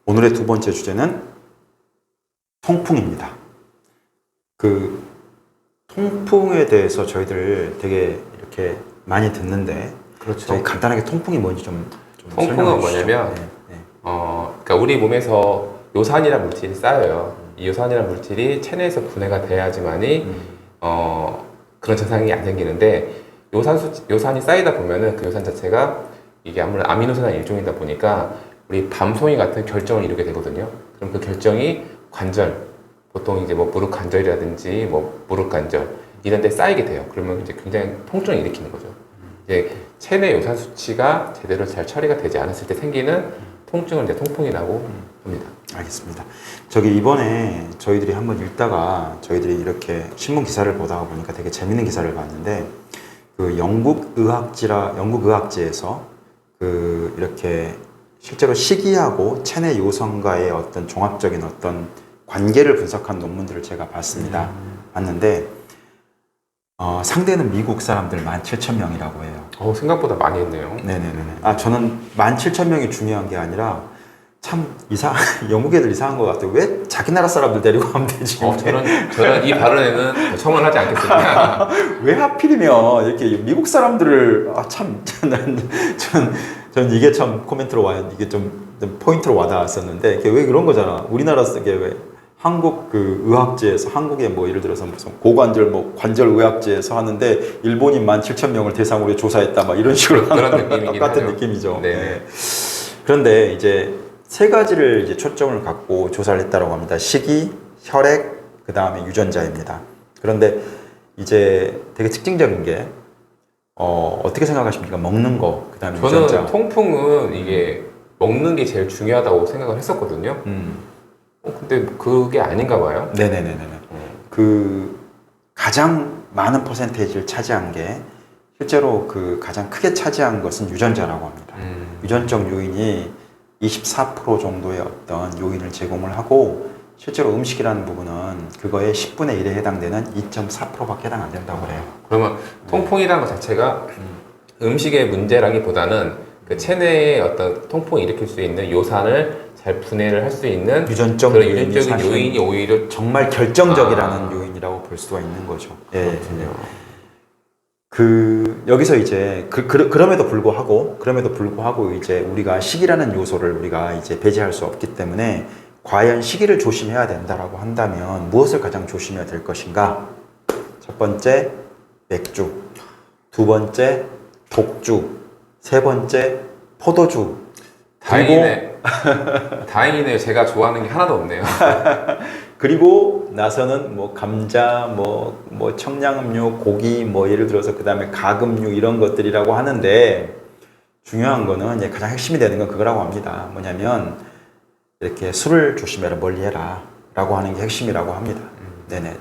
오늘의 두 번째 주제는 통풍입니다. 그 통풍에 대해서 저희들 되게 이렇게 많이 듣는데, 그렇죠. 저희 간단하게 통풍이 뭔지 좀 통풍은 설명해 주시죠. 뭐냐면 그러니까 우리 몸에서 요산이란 물질이 쌓여요. 이 요산이란 물질이 체내에서 분해가 돼야지만이 그런 증상이 안 생기는데, 요산이 쌓이다 보면은 그 요산 자체가 이게 아무래도 아미노산의 일종이다 보니까 우리 밤송이 같은 결정을 이루게 되거든요. 그럼 그 결정이 관절, 보통 이제 뭐 무릎 관절이라든지 뭐 무릎 관절 이런 데 쌓이게 돼요. 그러면 이제 굉장히 통증을 일으키는 거죠. 이제 체내 요산 수치가 제대로 잘 처리가 되지 않았을 때 생기는 통증을 이제 통풍이라고 합니다. 알겠습니다. 저기 이번에 저희들이 한번 읽다가 저희들이 이렇게 신문 기사를 보다가 보니까 되게 재밌는 기사를 봤는데, 그 영국 의학지에서 그 이렇게 실제로 식이하고 체내 요선과의 어떤 종합적인 어떤 관계를 분석한 논문들을 제가 봤습니다. 봤는데 상대는 미국 사람들 17,000명이라고 해요. 생각보다 많이 했네요. 네네네. 저는 17,000명이 중요한 게 아니라 참 영국 애들 이상한 것 같아요. 왜 자기 나라 사람들 데리고 가면 되지? 저는 이 발언에는 첨언하지 않겠습니다. 왜 하필이면 이렇게 미국 사람들을 전 이게 참 코멘트로 이게 좀 포인트로 와닿았었는데, 왜 그런 거잖아. 우리나라 이게 왜 한국 그 의학제에서 한국의 뭐 예를 들어서 무슨 고관절 뭐 관절 의학제에서 하는데 일본인 17,000명을 대상으로 조사했다 막 이런 식으로 그런 느낌이긴 같은 하죠. 느낌이죠. 네. 네. 그런데 이제 세 가지를 이제 초점을 갖고 조사를 했다고 합니다. 식이, 혈액, 그 다음에 유전자입니다. 그런데 이제 되게 특징적인 게 어떻게 생각하십니까? 먹는 거, 그 다음에 저는 유전자. 통풍은 이게 먹는 게 제일 중요하다고 생각을 했었거든요. 근데 그게 아닌가 봐요. 네네네네. 그 가장 많은 퍼센테이지를 차지한 게 실제로 그 가장 크게 차지한 것은 유전자라고 합니다. 유전적 요인이 24% 정도의 어떤 요인을 제공을 하고, 실제로 음식이라는 부분은 그거의 10분의 1에 해당되는 2.4%밖에 해당 안 된다고 그래요. 그러면 통풍이라는 것 자체가 음식의 문제라기보다는 그 체내에 어떤 통풍을 일으킬 수 있는 요산을 잘 분해를 할 수 있는 유전적 그런 요인이 유전적인 사실은 요인이 오히려 정말 결정적이라는 요인이라고 볼 수가 있는 거죠. 그렇군요. 여기서 이제 그럼에도 불구하고 이제 우리가 식이라는 요소를 우리가 이제 배제할 수 없기 때문에, 과연 식이를 조심해야 된다라고 한다면 무엇을 가장 조심해야 될 것인가? 첫 번째 맥주, 두 번째 독주, 세 번째 포도주. 다행이네요. 제가 좋아하는 게 하나도 없네요. 그리고 나서는 뭐 감자, 뭐 청량음료, 고기, 뭐 예를 들어서 그 다음에 가금류 이런 것들이라고 하는데, 중요한 거는 이제 가장 핵심이 되는 건 그거라고 합니다. 뭐냐면 이렇게 술을 조심해라, 멀리해라 라고 하는 게 핵심이라고 합니다. 네네네.